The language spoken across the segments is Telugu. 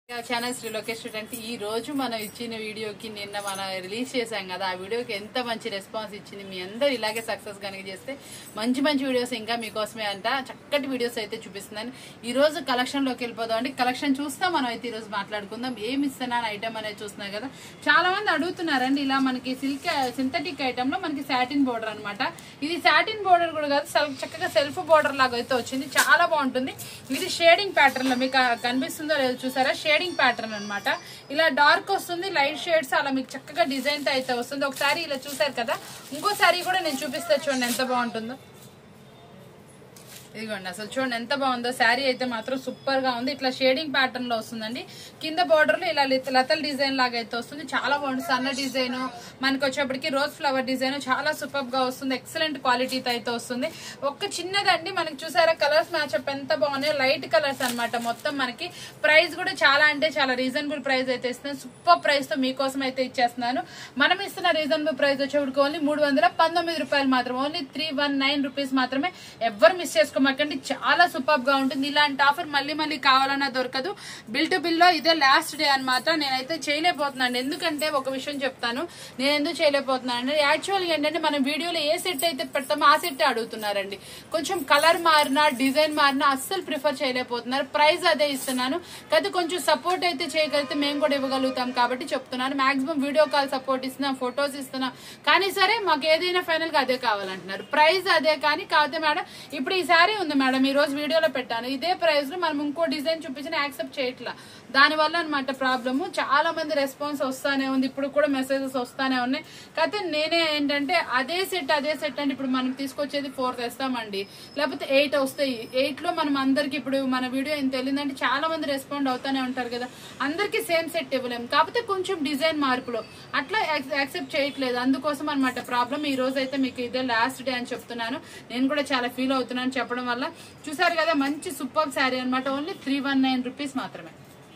ఛానల్ శ్రీ లోకేష్ స్టూడెంట్ ఈ రోజు మనం ఇచ్చిన వీడియోకి నిన్న మనం రిలీజ్ చేసాం కదా ఆ వీడియోకి ఎంత మంచి రెస్పాన్స్ ఇచ్చింది. మీ అందరూ ఇలాగే సక్సెస్ కనుక చేస్తే మంచి మంచి వీడియోస్ ఇంకా మీకోసమే అంట చక్కటి వీడియోస్ అయితే చూపిస్తున్నాను. ఈ రోజు కలెక్షన్ లోకి వెళ్ళిపోదాం అండి. కలెక్షన్ చూస్తాం మనం అయితే ఈ రోజు మాట్లాడుకుందాం. ఏమి ఇస్తున్నాను ఐటమ్ అనేది చూస్తున్నాం కదా, చాలా మంది అడుగుతున్నారండి. ఇలా మనకి సింథటిక్ ఐటమ్ లో మనకి సాటిన్ బోర్డర్ అనమాట. ఇది సాటిన్ బోర్డర్ కూడా కాదు, చక్కగా సెల్ఫ్ బోర్డర్ లాగా అయితే వచ్చింది, చాలా బాగుంటుంది. ఇది షేడింగ్ ప్యాటర్న్ లో మీకు కనిపిస్తుందో లేదో చూసారా, షేడింగ్ ప్యాటర్న్ అన్నమాట. ఇలా డార్క్ వస్తుంది, లైట్ షేడ్స్ అలా మీకు చక్కగా డిజైన్ తో అయితే వస్తుంది. ఒకసారి ఇలా చూసారు కదా, ఇంకోసారి కూడా నేను చూపిస్తే చూడండి ఎంత బాగుంటుందో. ఇదిగోండి అసలు చూడండి ఎంత బాగుందో. శారీ అయితే మాత్రం సూపర్ గా ఉంది. ఇట్లా షేడింగ్ ప్యాటర్న్ లో వస్తుందండి. కింద బోర్డర్ లో ఇలా లతల్ డిజైన్ లాగా అయితే వస్తుంది, చాలా బాగుంది. సన్న డిజైన్ మనకి వచ్చేప్పటికి రోజ్ ఫ్లవర్ డిజైన్ చాలా సూపర్ గా వస్తుంది. ఎక్సలెంట్ క్వాలిటీతో అయితే వస్తుంది. ఒక్క చిన్నదండి మనకి చూసారా, కలర్స్ మ్యాచ్అప్ ఎంత బాగున్నాయి, లైట్ కలర్స్ అనమాట. మొత్తం మనకి ప్రైస్ కూడా చాలా అంటే చాలా రీజనబుల్ ప్రైస్ అయితే ఇస్తున్నాను. సూపర్ ప్రైస్ తో మీకోసం అయితే ఇచ్చేస్తున్నాను. మనం ఇస్తున్న రీజనబుల్ ప్రైస్ వచ్చేప్పటికి ఓన్లీ 319 రూపాయలు మాత్రమే, ఓన్లీ 319 రూపీస్ మాత్రమే. ఎవరు మిస్ చేసుకో మాకండి, చాలా సూపర్ గా ఉంటుంది. ఇలాంటి ఆఫర్ మళ్ళీ మళ్ళీ కావాలన్నా దొరకదు. బిల్ టు బిల్ లో ఇదే లాస్ట్ డే అనమాట. నేనైతే చేయలేకపోతున్నాను, ఎందుకంటే ఒక విషయం చెప్తాను నేను ఎందుకు చేయలేకపోతున్నాను. యాక్చువల్గా ఏంటంటే మనం వీడియోలో ఏ సెట్ అయితే పెడతామో ఆ సెట్ అడుగుతున్నారండి. కొంచెం కలర్ మారినా డిజైన్ మారినా అస్సలు ప్రిఫర్ చేయలేకపోతున్నారు. ప్రైస్ అదే ఇస్తున్నాను కదా, కొంచెం సపోర్ట్ అయితే చేయగలిగితే మేము కూడా ఇవ్వగలుగుతాం కాబట్టి చెప్తున్నాను. మాక్సిమం వీడియో కాల్ సపోర్ట్ ఇస్తున్నాం, ఫొటోస్ ఇస్తున్నాం, కానీ సరే మాకు ఏదైనా ఫైనల్ గా అదే కావాలంటున్నారు. ప్రైస్ అదే కానీ కాకపోతే మేడం ఇప్పుడు ఈ సారీ ఉంది మేడం, ఈ రోజు వీడియోలో పెట్టాను, ఇదే ప్రైస్ లో మనం ఇంకో డిజైన్ చూపించిన యాక్సెప్ట్ చేయట్లా. దాని వల్ల అనమాట ప్రాబ్లమ్. చాలా మంది రెస్పాన్స్ వస్తానే ఉంది, ఇప్పుడు కూడా మెసేజెస్ వస్తానే ఉన్నాయి. కాకపోతే నేనే ఏంటంటే అదే సెట్ అంటే ఇప్పుడు మనం తీసుకొచ్చేది 4 తెస్తామండి, లేకపోతే 8 వస్తాయి. 8 లో మనం అందరికి ఇప్పుడు మన వీడియో ఏం తెలియదంటే చాలా మంది రెస్పాండ్ అవుతానే ఉంటారు కదా, అందరికి సేమ్ సెట్ ఇవ్వలేము. కాకపోతే కొంచెం డిజైన్ మార్పులో అట్లా యాక్సెప్ట్ చేయట్లేదు, అందుకోసం అనమాట ప్రాబ్లం. ఈ రోజు అయితే మీకు ఇదే లాస్ట్ డే అని చెప్తున్నాను. నేను కూడా చాలా ఫీల్ అవుతున్నాను చెప్పడం వల్ల. చూసారు కదా, మంచి సూపర్ శారీ అనమాట. ఓన్లీ 319 రూపీస్ మాత్రమే.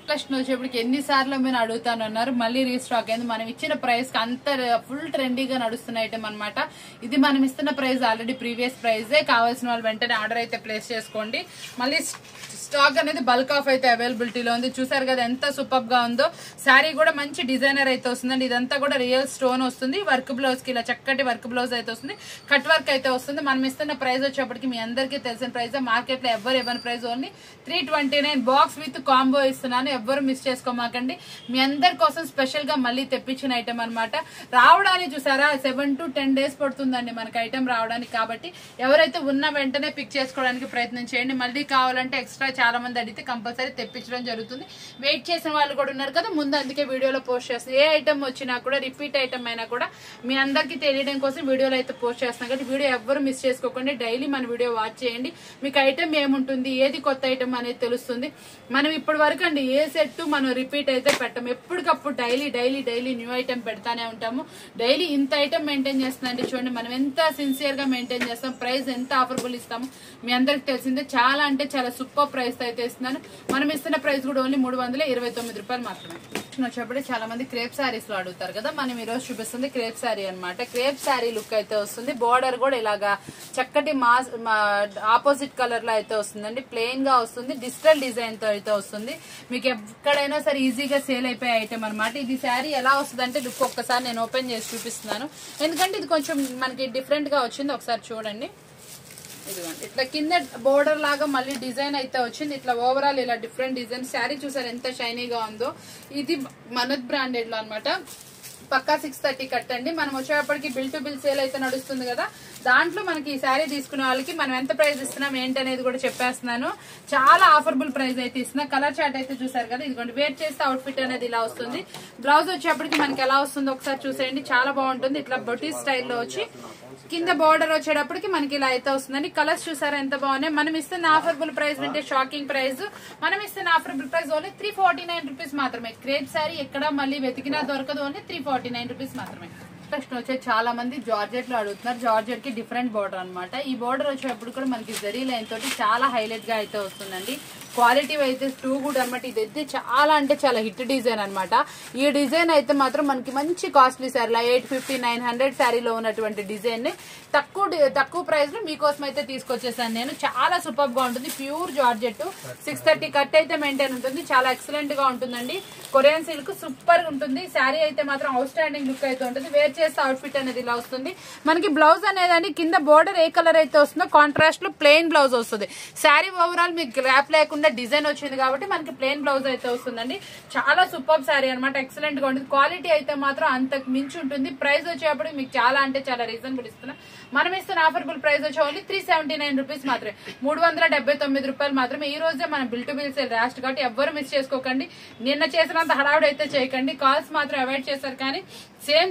కలెక్షన్ వచ్చేప్పటికి ఎన్నిసార్లు మీరు అడుగుతాను అన్నారు, మళ్ళీ రీస్టాక్ అయింది. మనం ఇచ్చిన ప్రైస్ కి అంత ఫుల్ ట్రెండీగా నడుస్తున్న ఐటమ్ అనమాట. ఇది మనం ఇస్తున్న ప్రైస్ ఆల్రెడీ ప్రీవియస్ ప్రైజే. కావాల్సిన వాళ్ళు వెంటనే ఆర్డర్ అయితే ప్లేస్ చేసుకోండి. మళ్ళీ స్టాక్ అనేది బల్క్ ఆఫ్ అయితే అవైలబిలిటీలో ఉంది. చూసారు కదా ఎంత సూపర్ గా ఉందో. శారీ కూడా మంచి డిజైనర్ అయితే వస్తుందండి. ఇదంతా కూడా రియల్ స్టోన్ వస్తుంది. వర్క్ బ్లౌజ్ కి ఇలా చక్కటి వర్క్ బ్లౌజ్ అయితే వస్తుంది, కట్ వర్క్ అయితే వస్తుంది. మనం ఇస్తున్న ప్రైస్ వచ్చేప్పటికి మీ అందరికీ తెలిసిన ప్రైస్, మార్కెట్ లో ఎవరు ఇవ్వని price, only 329. Box with combo ఇస్తున్నాను, ఎవ్వరు మిస్ చేసుకోమాకండి. మీ అందరి కోసం స్పెషల్ గా మళ్ళీ తెప్పించిన ఐటమ్ అనమాట. రావడానికి చూసారా 7 to 10 days పడుతుందండి మనకి ఐటమ్ రావడానికి. కాబట్టి ఎవరైతే ఉన్న వెంటనే పిక్ చేసుకోవడానికి ప్రయత్నం చేయండి. మళ్ళీ కావాలంటే ఎక్స్ట్రా చాలా మంది అడిగితే కంపల్సరీ తెప్పించడం జరుగుతుంది. వెయిట్ చేసిన వాళ్ళు కూడా ఉన్నారు కదా ముందు, అందుకే వీడియోలో పోస్ట్ చేస్తాను. ఏ ఐటమ్ వచ్చినా కూడా రిపీట్ ఐటమ్ అయినా కూడా మీ అందరికి తెలియడం కోసం వీడియోలో అయితే పోస్ట్ చేస్తాను. కాబట్టి వీడియో ఎవ్వరు మిస్ చేసుకోకండి. డైలీ మన వీడియో వాచ్ చేయండి. మీకు ఐటమ్ ఏముంటుంది, ఏది కొత్త ఐటమ్ అనేది తెలుస్తుంది. మనం ఇప్పటి వరకు అండి ఏ సెట్ మనం రిపీట్ అయితే పెట్టాము. ఎప్పటికప్పుడు డైలీ న్యూ ఐటమ్ పెడతానే ఉంటాము. డైలీ ఇంత ఐటమ్ మెయింటైన్ చేస్తుందండి. చూడండి మనం ఎంత సిన్సియర్ గా మెయింటైన్ చేస్తాం, ప్రైస్ ఎంత ఆఫర్బుల్ ఇస్తాము మీ అందరికి తెలిసిందే. చాలా అంటే చాలా సూపర్ ప్రైస్ అయితే ఇస్తున్నాను. మనం ఇస్తున్న ప్రైస్ కూడా ఓన్లీ 329 రూపాయలు మాత్రమే. వచ్చేప్పుడు చాలా మంది క్రేప్ శారీస్ లో అడుగుతారు కదా, మనం ఈ రోజు చూపిస్తుంది క్రేప్ శారీ అనమాట. క్రేప్ శారీ లుక్ అయితే వస్తుంది. బోర్డర్ కూడా ఇలాగా చక్కటి ఆపోజిట్ కలర్ లో అయితే వస్తుందండి. ప్లెయిన్ గా వస్తుంది, డిజిటల్ డిజైన్ తో అయితే వస్తుంది. మీకు ఎక్కడైనా సరే ఈజీగా సేల్ అయిపోయే ఐటమ్ అనమాట. ఇది శారీ ఎలా వస్తుంది అంటే లుక్ ఒక్కసారి నేను ఓపెన్ చేసి చూపిస్తున్నాను, ఎందుకంటే ఇది కొంచెం మనకి డిఫరెంట్ గా వచ్చింది. ఒకసారి చూడండి. ఇదిగోండి ఇట్లా కింద బోర్డర్ లాగా మళ్ళీ డిజైన్ అయితే వచ్చింది. ఇట్లా ఓవరాల్ ఇలా డిఫరెంట్ డిజైన్. శారీ చూసారు ఎంత షైనీగా ఉందో. ఇది మనద్ బ్రాండెడ్ లో అనమాట. పక్కా 630 కట్టండి. మనం వచ్చేటప్పటికి బిల్ టు బిల్ సేల్ అయితే నడుస్తుంది కదా, దాంట్లో మనకి ఈ శారీ తీసుకునే వాళ్ళకి మనం ఎంత ప్రైస్ ఇస్తున్నాం ఏంటనేది కూడా చెప్పేస్తున్నాను. చాలా ఆఫర్బుల్ ప్రైస్ అయితే ఇస్తున్నా. కలర్ చార్ట్ అయితే చూసారు కదా, ఇదిగోండి వేర్ చేస్తే అవుట్ ఫిట్ అనేది ఇలా వస్తుంది. బ్లౌజ్ వచ్చేప్పటికి మనకి ఎలా వస్తుందో ఒకసారి చూసేయండి, చాలా బాగుంటుంది. ఇట్లా బొటీ స్టైల్లో వచ్చి కింద బార్డర్ వచ్చేటప్పటికి మనకి ఇలా అయితే వస్తుందండి. కలర్స్ చూసారా ఎంత బాగున్నాయి. మనం ఇస్తున్న ఆఫర్బుల్ ప్రైస్ అంటే షాకింగ్ ప్రైస్. మనం ఇస్తున్న ఆఫర్బుల్ ప్రైస్ ఓన్లీ 349 రూపీస్ మాత్రమే. క్రేప్ శారీ ఎక్కడ మళ్ళీ వెతికినా దొరకదు, ఓన్లీ 349 రూపీస్ మాత్రమే. కలెక్షన్ వచ్చే చాలా మంది జార్జెట్ లో అడుగుతున్నారు. జార్జెట్ కి డిఫరెంట్ బోర్డర్ అనమాట. ఈ బోర్డర్ వచ్చేటప్పుడు కూడా మనకి జరీ లైన్ తోటి చాలా హైలైట్ గా అయితే వస్తుందండి. క్వాలిటీ అయితే టూ గుడ్ అనమాట. ఇదైతే చాలా అంటే చాలా హిట్ డిజైన్ అనమాట. ఈ డిజైన్ అయితే మాత్రం మనకి మంచి కాస్ట్లీ శారీలో 850 900 శారీలో ఉన్నటువంటి డిజైన్ ని తక్కువ ప్రైస్ లో మీకోసం అయితే తీసుకొచ్చేసాను నేను. చాలా సూపర్ గా ఉంటుంది. ప్యూర్ జార్జెట్ 630 కట్ అయితే మెయింటైన్ ఉంటుంది. చాలా ఎక్సలెంట్ గా ఉంటుందండి. కొరియన్ సిల్క్ సూపర్ ఉంటుంది. శారీ అయితే మాత్రం అవుట్ స్టాండింగ్ లుక్ అయితే ఉంటుంది. వేర్ చేస్తే అవుట్ ఫిట్ అనేది ఇలా వస్తుంది. మనకి బ్లౌజ్ అనేది కింద బోర్డర్ ఏ కలర్ అయితే వస్తుందో కాంట్రాస్ట్ లో ప్లెయిన్ బ్లౌజ్ వస్తుంది. శారీ ఓవరాల్ మీకు గ్రాప్ లేకుండా డిజైన్ వచ్చింది కాబట్టి మనకి ప్లెయిన్ బ్లౌజ్ అయితే వస్తుందండి. చాలా సూపర్ శారీ అనమాట. ఎక్సలెంట్ గా ఉంటుంది. క్వాలిటీ అయితే మాత్రం అంతకు మించి ఉంటుంది. ప్రైస్ వచ్చేప్పుడు మీకు చాలా అంటే చాలా రీజనబుల్ ఇస్తున్నాం. మనం ఇస్తున్న ఆఫర్బుల్ ప్రైస్ వచ్చి ఓన్లీ 379 రూపీస్ మాత్రమే, 379 రూపాయలు మాత్రమే. ఈ రోజే మనం bill to bill sale last కాబట్టి ఎవ్వరు మిస్ చేసుకోకండి. నిన్న చేసినంత హడావుడి అయితే చేయకండి. కాల్స్ మాత్రం అవాయిడ్ చేస్తారు. కానీ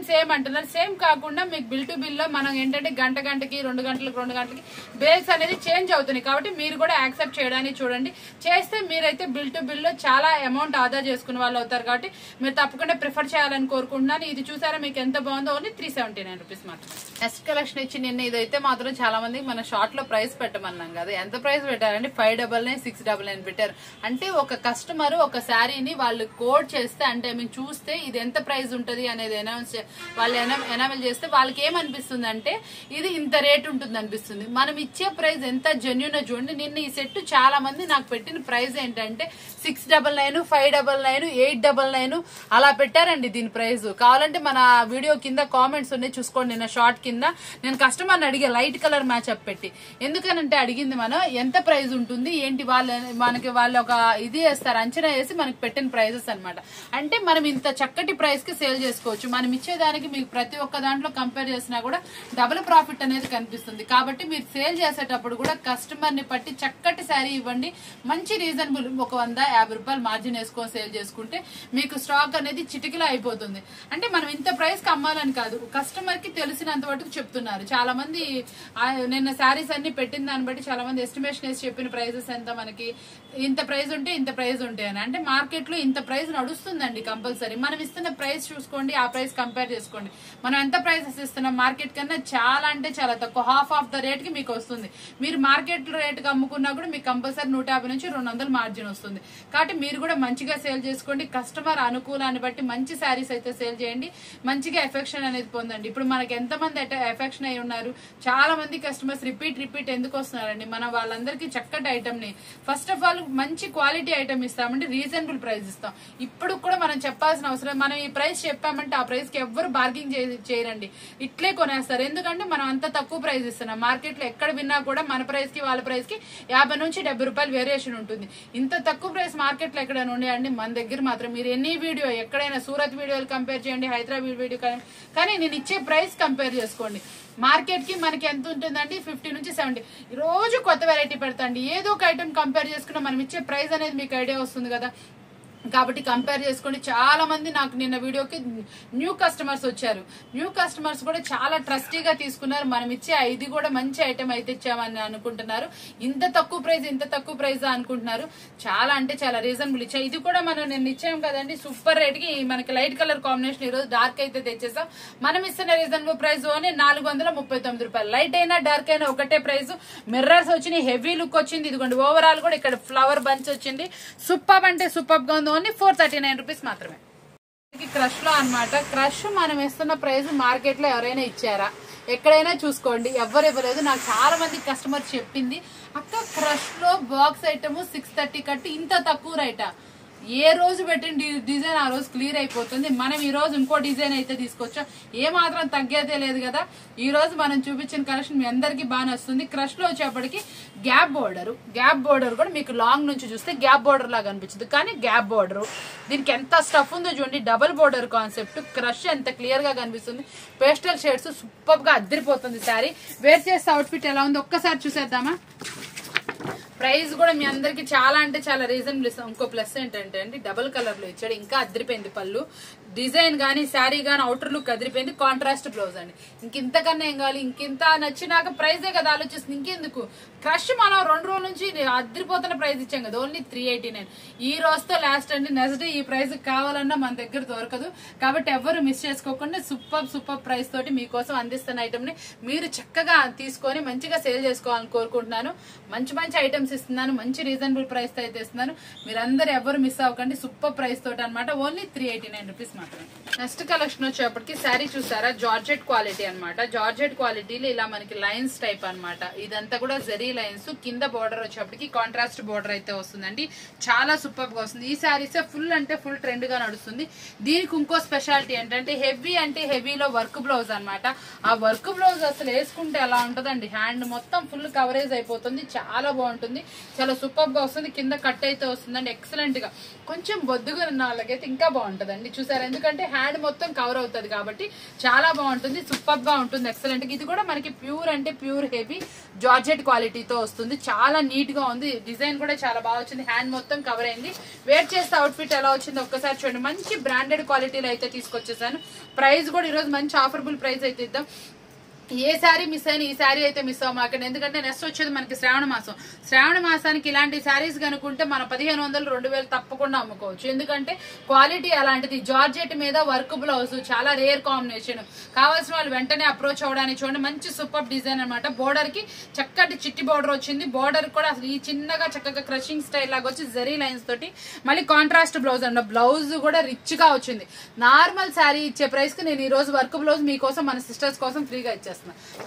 సేమ్ అంటున్నారు. సేమ్ కాకుండా మీకు బిల్ టు బిల్ లో మనం ఏంటంటే గంటకి 2 గంటలకి బేల్స్ అనేది చేంజ్ అవుతున్నాయి. కాబట్టి మీరు కూడా యాక్సెప్ట్ చేయడానికి చూడండి. చేస్తే మీరైతే బిల్ టు బిల్ లో చాలా అమౌంట్ ఆదా చేసుకునే వాళ్ళు అవుతారు. కాబట్టి మీరు తప్పకుండా ప్రిఫర్ చేయాలని కోరుకుంటున్నాను. ఇది చూసారా మీకు ఎంత బాగుందో. ఓన్లీ 379 రూపీస్ మాత్రం. నెక్స్ట్ కలెక్షన్ ఇచ్చి నిన్న ఇదైతే మాత్రం చాలా మంది మన షార్ట్ లో ప్రైస్ పెట్టమన్నాం కదా. ఎంత ప్రైస్ పెట్టారంటే 599 699 పెట్టారు. అంటే ఒక కస్టమర్ ఒక శారీని వాళ్ళు కోడ్ చేస్తే అంటే మేము చూస్తే ఇది ఎంత ప్రైస్ ఉంటది అనేది వాళ్ళు ఎనామల్ చేస్తే వాళ్ళకి ఏమనిపిస్తుంది అంటే ఇది ఇంత రేట్ ఉంటుంది అనిపిస్తుంది. మనం ఇచ్చే ప్రైస్ ఎంత జెన్యూన్ చూడండి. నిన్న ఈ సెట్ చాలా మంది నాకు పెట్టిన ప్రైస్ ఏంటంటే 699 599 899 అలా పెట్టారండి దీని ప్రైస్. కావాలంటే మన వీడియో కింద కామెంట్స్ ఉన్నాయి చూసుకోండి. నిన్న షార్ట్ కింద నేను కస్టమర్ని అడిగా లైట్ కలర్ మ్యాచ్ అప్ పెట్టి. ఎందుకనంటే అడిగింది మనం ఎంత ప్రైస్ ఉంటుంది ఏంటి వాళ్ళు ఒక ఇది వేస్తారు అంచనా వేసి మనకి పెట్టిన ప్రైజెస్ అనమాట. అంటే మనం ఇంత చక్కటి ప్రైస్ కి సేల్ చేసుకోవచ్చు. మనం ఇచ్చేదానికి మీకు ప్రతి ఒక్క దాంట్లో కంపేర్ చేసినా కూడా డబుల్ ప్రాఫిట్ అనేది కనిపిస్తుంది. కాబట్టి మీరు సేల్ చేసేటప్పుడు కూడా కస్టమర్ ని బట్టి చక్కటి శారీ ఇవ్వండి. మంచి రీజనబుల్ ఒక 150 రూపాయలు మార్జిన్ వేసుకొని సేల్ చేసుకుంటే మీకు స్టాక్ అనేది చిటికలో అయిపోతుంది. అంటే మనం ఇంత ప్రైస్ కి అమ్మాలని కాదు, కస్టమర్ కి తెలిసినంత వరకు చెప్తున్నారు. చాలా మంది నిన్న శారీస్ అన్ని పెట్టిన దాన్ని బట్టి చాలా మంది ఎస్టిమేషన్ వేసి చెప్పిన ప్రైజెస్ ఎంత మనకి ఇంత ప్రైస్ ఉంటే ఇంత ప్రైస్ ఉంటాయి అని. అంటే మార్కెట్ లో ఇంత ప్రైస్ నడుస్తుందండి కంపల్సరీ. మనం ఇస్తున్న ప్రైస్ చూసుకోండి, ఆ ప్రైస్ కంపేర్ చేసుకోండి. మనం ఎంత ప్రైసెస్ ఇస్తున్నాం మార్కెట్ కన్నా చాలా అంటే చాలా తక్కువ, హాఫ్ ఆఫ్ ద రేట్ కి మీకు వస్తుంది. మీరు మార్కెట్ రేట్ కి అమ్ముకున్నా కూడా మీకు కంపల్సరీ 150 నుంచి 200 మార్జిన్ వస్తుంది. కాబట్టి మీరు కూడా మంచిగా సేల్ చేసుకోండి. కస్టమర్ అనుకూలాన్ని బట్టి మంచి శారీస్ అయితే సేల్ చేయండి. మంచిగా ఎఫెక్షన్ అనేది పొందండి. ఇప్పుడు మనకి ఎంతమంది ఎఫెక్షన్ అయి ఉన్నారు, చాలా మంది కస్టమర్స్ రిపీట్ ఎందుకు వస్తున్నారండి. మనం వాళ్ళందరికీ చక్కటి ఐటమ్ ని ఫస్ట్ ఆఫ్ ఆల్ మంచి క్వాలిటీ ఐటమ్ ఇస్తామంటే రీజనబుల్ ప్రైస్ ఇస్తాం. ఇప్పుడు కూడా మనం చెప్పాల్సిన అవసరం, మనం ఈ ప్రైస్ చెప్పామంటే ఆ ప్రైస్ కి ఎవ్వరు బార్గింగ్ చేయరండి, ఇట్లే కొనేస్తారు. ఎందుకంటే మనం అంత తక్కువ ప్రైస్ ఇస్తున్నాం. మార్కెట్ లో ఎక్కడ విన్నా కూడా మన ప్రైస్ కి వాళ్ళ ప్రైస్ కి 50 నుంచి 70 రూపాయలు వేరియేషన్ ఉంటుంది. ఇంత తక్కువ ప్రైస్ మార్కెట్ లో ఎక్కడైనా ఉండేయండి, మన దగ్గర మాత్రం. మీరు ఎన్ని వీడియో ఎక్కడైనా సూరత్ వీడియోలు కంపేర్ చేయండి, హైదరాబాద్ వీడియో కానీ నేను ఇచ్చే ప్రైస్ కంపేర్ చేసుకోండి. మార్కెట్ కి మనకి ఎంత ఉంటుందండి 50 నుంచి 70. రోజు కొత్త వెరైటీ పెడతాండి. ఏదో ఒక ఐటమ్ కంపేర్ చేసుకున్నా మనం ఇచ్చే ప్రైస్ అనేది మీకు ఐడియా వస్తుంది కదా. కాబట్టి కంపేర్ చేసుకోండి. చాలా మంది నాకు నిన్న వీడియోకి న్యూ కస్టమర్స్ వచ్చారు. న్యూ కస్టమర్స్ కూడా చాలా ట్రస్టీగా తీసుకున్నారు. మనం ఇచ్చే ఇది కూడా మంచి ఐటమ్ అయితే ఇచ్చామని అనుకుంటున్నారు. ఇంత తక్కువ ప్రైస్ అనుకుంటున్నారు. చాలా అంటే చాలా రీజనబుల్ ఇచ్చా. ఇది కూడా మనం నిన్న ఇచ్చాం కదండి సూపర్ రేట్ కి. మనకి లైట్ కలర్ కాంబినేషన్ ఈ రోజు డార్క్ అయితే తెచ్చేసాం. మనం ఇస్తున్న రీజనబుల్ ప్రైస్ ఓన్లీ 439 రూపాయలు. లైట్ అయినా డార్క్ అయినా ఒకటే ప్రైస్. మిర్రర్స్ వచ్చినాయి, హెవీ లుక్ వచ్చింది. ఇదిగోండి ఓవరాల్ కూడా ఇక్కడ ఫ్లవర్ బంచ్ వచ్చింది. సూపర్ అంటే సూపర్ గా ఉంది. ఓన్లీ 439 రూపీస్ మాత్రమే. క్రష్ లో అనమాట. క్రష్ మనం ఇస్తున్న ప్రైస్ మార్కెట్ లో ఎవరైనా ఇచ్చారా? ఎక్కడైనా చూసుకోండి, ఎవరు ఇవ్వలేదు. నాకు చాలా మంది కస్టమర్ చెప్పింది అక్క క్రష్ లో బాక్స్ ఐటమ్ 630 కట్టి ఇంత తక్కువ రేటా? ఏ రోజు పెట్టిన డిజైన్ ఆ రోజు క్లియర్ అయిపోతుంది. మనం ఈ రోజు ఇంకో డిజైన్ అయితే తీసుకొచ్చాం. ఏ మాత్రం తగ్గేదే లేదు కదా. ఈ రోజు మనం చూపించిన కలెక్షన్ మీ అందరికి బాగా వస్తుంది. క్రష్ లో వచ్చేప్పటికి గ్యాప్ బోర్డర్ కూడా మీకు లాంగ్ నుంచి చూస్తే గ్యాప్ బోర్డర్ లాగా అనిపించదు, కానీ గ్యాప్ బోర్డర్. దీనికి ఎంత స్టఫ్ ఉందో చూడండి. Double border concept. క్రష్ ఎంత క్లియర్ గా కనిపిస్తుంది. పేస్టల్ షేడ్స్ సూపర్ గా అద్దరిపోతుంది శారీ. వేర్ చేస్తే అవుట్ ఫిట్ ఎలా ఉందో ఒక్కసారి చూసేద్దామా. ప్రైస్ కూడా మీ అందరికి చాలా అంటే చాలా రీజనబుల్ ఇస్తాం. ఇంకో ప్లస్ ఏంటంటే అండి డబుల్ కలర్ లో ఇచ్చాడు. ఇంకా అద్దరిపోయింది పళ్ళు. డిజైన్ గానీ శారీ గానీ అవుటర్ లుక్ అదిరిపోయింది. కాంట్రాస్ట్ బ్లౌజ్ అండి. ఇంకింతకన్నా ఏం కావాలి? ఇంకింత నచ్చినాక ప్రైజే కదా ఆలోచిస్తుంది, ఇంకెందుకు క్రష్. మనం 2 రోజుల నుంచి అదిరిపోతున్న ప్రైస్ ఇచ్చాం కదా, ఓన్లీ 389. ఈ రోజుతో లాస్ట్ అండి. నెక్స్ట్ డే ఈ ప్రైస్ కావాలన్నా మన దగ్గర దొరకదు. కాబట్టి ఎవరు మిస్ చేసుకోకుండా సూపర్ ప్రైస్ తోటి మీకోసం అందిస్తున్న ఐటమ్ ని మీరు చక్కగా తీసుకొని మంచిగా సేల్ చేసుకోవాలని కోరుకుంటున్నాను. మంచి ఐటమ్స్ ఇస్తున్నాను, మంచి రీజనబుల్ ప్రైస్ తో అయితే ఇస్తున్నాను. మీరందరూ ఎవరు మిస్ అవ్వకండి. సూపర్ ప్రైస్ తోటి అనమాట. ఓన్లీ 389 రూపీస్ మాత్రమే. నెక్స్ట్ కలెక్షన్ వచ్చేప్పటికి శారీ చూసారా, జార్జెట్ క్వాలిటీ అనమాట. జార్జెట్ క్వాలిటీలో ఇలా మనకి లైన్స్ టైప్ అనమాట. ఇదంతా కూడా జరీ లైన్స్. కింద బోర్డర్ వచ్చేప్పటికి కాంట్రాస్ట్ బోర్డర్ అయితే వస్తుందండి. చాలా సూపర్ గా వస్తుంది. ఈ శారీస్ ఫుల్ అంటే ఫుల్ ట్రెండ్ గా నడుస్తుంది. దీనికి ఇంకో స్పెషాలిటీ ఏంటంటే హెవీలో వర్క్ బ్లౌజ్ అనమాట. ఆ వర్క్ బ్లౌజ్ అసలు వేసుకుంటే ఎలా ఉంటదండి, హ్యాండ్ మొత్తం ఫుల్ కవరేజ్ అయిపోతుంది. చాలా బాగుంటుంది, చాలా సూపర్ గా వస్తుంది. కింద కట్ అయితే వస్తుందండి. ఎక్సలెంట్ గా. కొంచెం బొద్దుగా ఉన్న వాళ్ళకైతే ఇంకా బాగుంటదండి. చూసారు, ఎందుకంటే హ్యాండ్ మొత్తం కవర్ అవుతుంది కాబట్టి చాలా బాగుంటుంది. సూపర్ గా ఉంటుంది, ఎక్సలెంట్ గా. ఇది కూడా మనకి ప్యూర్ అంటే ప్యూర్ హెవీ జార్జెట్ క్వాలిటీతో వస్తుంది. చాలా నీట్ గా ఉంది. డిజైన్ కూడా చాలా బాగా వచ్చింది. హ్యాండ్ మొత్తం కవర్ అయింది. వేర్ చేస్తే అవుట్ ఫిట్ ఎలా వచ్చిందో ఒక్కసారి చూడండి. మంచి బ్రాండెడ్ క్వాలిటీలో అయితే తీసుకొచ్చేసాను. ప్రైస్ కూడా ఈరోజు మంచి ఆఫర్బుల్ ప్రైస్ అయితే ఇద్దాం. ఏ శారీ మిస్ అయినా ఈ శారీ అయితే మిస్ అవ్వమాకండి. ఎందుకంటే నెక్స్ట్ వచ్చేది మనకి శ్రావణ మాసం. శ్రావణ మాసానికి ఇలాంటి శారీస్ కనుక్కుంటే మన 1500 2000 తప్పకుండా అమ్ముకోవచ్చు. ఎందుకంటే క్వాలిటీ అలాంటిది. జార్జెట్ మీద వర్క్ బ్లౌజ్ చాలా రేర్ కాంబినేషన్. కావాల్సిన వాళ్ళు వెంటనే అప్రోచ్ అవ్వడానికి చూడండి. మంచి సూపర్ డిజైన్ అనమాట. బోర్డర్ కి చక్కటి చిట్టి బోర్డర్ వచ్చింది. బోర్డర్ కూడా అసలు ఈ చిన్నగా చక్కగా క్రషింగ్ స్టైల్ లాగా వచ్చి జరీ లైన్స్ తోటి మళ్ళీ కాంట్రాస్ట్ బ్లౌజ్ అండి. బ్లౌజ్ కూడా రిచ్ గా వచ్చింది. నార్మల్ శారీ ఇచ్చే ప్రైస్ కి నేను ఈ రోజు వర్క్ బ్లౌజ్ మీకోసం మన సిస్టర్స్ కోసం ఫ్రీగా ఇచ్చేస్తాను.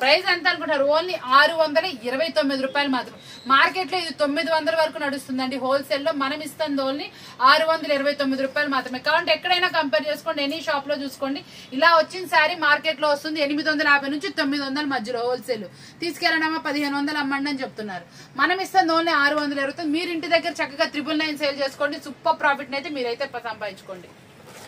ప్రైస్ ఎంత అనుకుంటారు? ఓన్లీ 629 రూపాయలు మాత్రం. మార్కెట్ లో ఇది 900 వరకు నడుస్తుందండి. హోల్సేల్ లో మనం ఇస్తుంది ఓన్లీ 629 రూపాయలు మాత్రమే. కాబట్టి ఎక్కడైనా కంపేర్ చేసుకోండి, ఎనీ షాప్ లో చూసుకోండి. ఇలా వచ్చిన శారీ మార్కెట్ లో వస్తుంది 850 నుంచి 900 మధ్యలో హోల్సేల్. తీసుకెళ్ళడమా 1500 అమ్మండి అని చెప్తున్నారు. మనం ఇస్తుంది ఓన్లీ 620. మీరు ఇంటి దగ్గర చక్కగా 999 సేల్ చేసుకోండి. సూపర్ ప్రాఫిట్ అయితే మీరైతే సంపాదించుకోండి.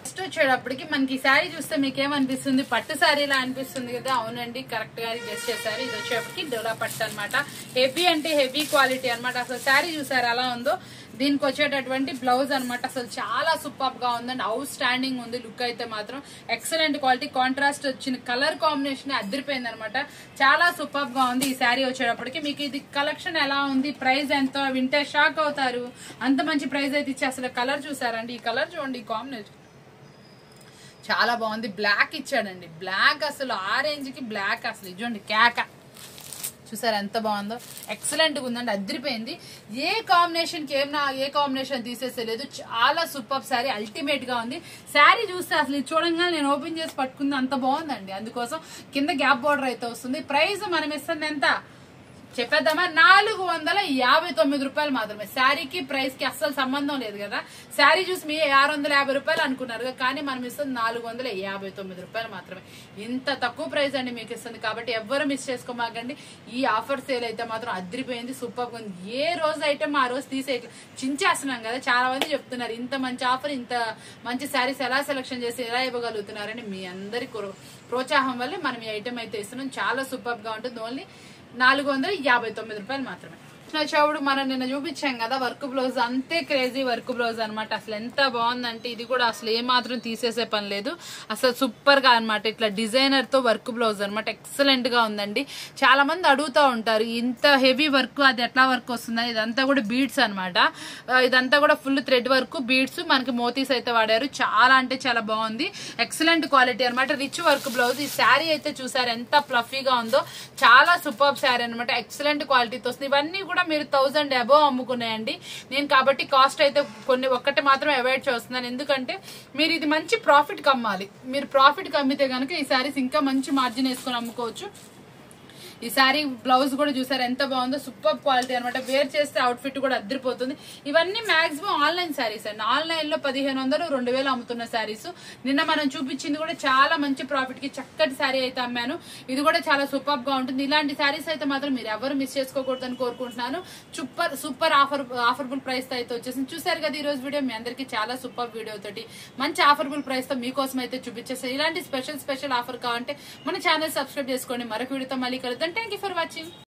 నెక్స్ట్ వచ్చేటప్పటికి మనకి ఈ శారీ చూస్తే మీకు ఏమనిపిస్తుంది? పట్టు శారీలా అనిపిస్తుంది కదా. అవునండి, కరెక్ట్ గా గెస్ చేశారు. ఇది వచ్చేటప్పటికి డోలా పట్టు అనమాట. హెవీ అంటే హెవీ క్వాలిటీ అనమాట. అసలు శారీ చూసారు ఎలా ఉందో. దీనికి వచ్చేటటువంటి బ్లౌజ్ అనమాట. అసలు చాలా సూపర్ గా ఉందండి. అవుట్ స్టాండింగ్ ఉంది. లుక్ అయితే మాత్రం ఎక్సలెంట్ క్వాలిటీ. కాంట్రాస్ట్ వచ్చిన కలర్ కాంబినేషన్ అదిరిపోయింది అనమాట. చాలా సూపర్ గా ఉంది ఈ శారీ వచ్చేటప్పటికి. మీకు ఇది కలెక్షన్ ఎలా ఉంది, ప్రైస్ ఎంతో వింటే షాక్ అవుతారు. అంత మంచి ప్రైస్ అయితే ఇచ్చి అసలు కలర్ చూసారండి. ఈ కలర్ చూడండి, ఈ కాంబినేషన్ చాలా బాగుంది. బ్లాక్ ఇచ్చాడండి. బ్లాక్ అసలు ఆరెంజ్ కి బ్లాక్ అసలు ఇవ్వండి కేక. చూసారు ఎంత బాగుందో. ఎక్సలెంట్ గా ఉందండి, అదిరిపోయింది. ఏ కాంబినేషన్ కి ఏ కాంబినేషన్ తీసేసేలేదు. చాలా సూపర్ శారీ, అల్టిమేట్ గా ఉంది. శారీ చూస్తే అసలు ఇది చూడంగానే నేను ఓపెన్ చేసి పట్టుకుంది, అంత బాగుందండి. అందుకోసం కింద గ్యాప్ బార్డర్ అయితే వస్తుంది. ప్రైస్ మనం ఇస్తుంది ఎంత చెప్పేద్దామా? 459 రూపాయలు మాత్రమే. శారీకి ప్రైస్ కి అస్సలు సంబంధం లేదు కదా. శారీ చూసి మీ 650 రూపాయలు అనుకున్నారు, కానీ మనం ఇస్తుంది 459 రూపాయలు మాత్రమే. ఇంత తక్కువ ప్రైస్ అండి మీకు ఇస్తుంది. కాబట్టి ఎవ్వరు మిస్ చేసుకోమాకండి. ఈ ఆఫర్ సేల్ అయితే మాత్రం అదిరిపోయింది, సూపర్ గా ఉంది. ఏ రోజు ఐటమ్ ఆ రోజు తీసే చించేస్తున్నాం కదా. చాలా మంది చెప్తున్నారు ఇంత మంచి ఆఫర్, ఇంత మంచి శారీస్ ఎలా సెలెక్షన్ చేసి ఎలా ఇవ్వగలుగుతున్నారని. మీ అందరి ప్రోత్సాహం వల్లే మనం ఈ ఐటమ్ అయితే ఇస్తున్నాం. చాలా సూపర్ గా ఉంటుంది. ఓన్లీ 459 రూపాయలు మాత్రమే. చౌడు మనం నిన్న చూపించాం కదా వర్క్ బ్లౌజ్, అంతే క్రేజీ వర్క్ బ్లౌజ్ అనమాట. అసలు ఎంత బాగుందంటే ఇది కూడా అసలు ఏ మాత్రం తీసేసే పని లేదు. అసలు సూపర్ గా అనమాట. ఇట్లా డిజైనర్ తో వర్క్ బ్లౌజ్ అనమాట. ఎక్సలెంట్ గా ఉందండి. చాలా మంది అడుగుతూ ఉంటారు ఇంత హెవీ వర్క్ అది ఎట్లా వర్క్ వస్తుందా. ఇదంతా కూడా బీడ్స్ అనమాట. ఇదంతా కూడా ఫుల్ థ్రెడ్ వర్క్, బీడ్స్, మనకి మోతీస్ అయితే వాడారు. చాలా అంటే చాలా బాగుంది. ఎక్సలెంట్ క్వాలిటీ అనమాట. Rich work blouse. ఈ శారీ అయితే చూసారు ఎంత ఫ్లఫీగా ఉందో. చాలా సూపర్ శారీ అనమాట. ఎక్సలెంట్ క్వాలిటీతో వస్తుంది. ఇవన్నీ కూడా మీరు 1000 అబోవ్ అమ్ముకున్నాయండి నేను. కాబట్టి కాస్ట్ అయితే ఒక్కటి మాత్రం అవాయిడ్ చేస్తున్నాను. ఎందుకంటే మీరు ఇది మంచి ప్రాఫిట్ కి అమ్మాలి. మీరు ప్రాఫిట్ కి అమ్మితే కనుక ఈ శారీస్ ఇంకా మంచి మార్జిన్ వేసుకొని అమ్ముకోవచ్చు. ఈ శారీ బ్లౌజ్ కూడా చూసారు ఎంత బాగుందో. సూపర్ క్వాలిటీ అనమాట. వేర్ చేస్తే అవుట్ ఫిట్ కూడా అదిరిపోతుంది. ఇవన్నీ మాక్సిమం ఆన్లైన్ శారీస్ అండి. ఆన్లైన్ లో 1500 2000 అమ్ముతున్న శారీస్. నిన్న మనం చూపించింది కూడా చాలా మంచి ప్రాఫిట్ కి చక్కటి శారీ అయితే అమ్మాను. ఇది కూడా చాలా సూపర్ గా ఉంటుంది. ఇలాంటి శారీస్ అయితే మాత్రం మీరు ఎవరు మిస్ చేసుకోకూడదని కోరుకుంటున్నాను. సూపర్ ఆఫర్బుల్ ప్రైస్ తో అయితే వచ్చేసింది. చూసారు కదా ఈ రోజు వీడియో. మీ అందరికి చాలా సూపర్ వీడియో తోటి మంచి ఆఫర్బుల్ ప్రైస్ తో మీకోసం అయితే చూపించేస్తాను. ఇలాంటి స్పెషల్ ఆఫర్ కావాలంటే మన ఛానల్ సబ్స్క్రైబ్ చేసుకోండి. మరొక వీడియోతో మళ్ళీ కలుద్దాం. Thank you for watching.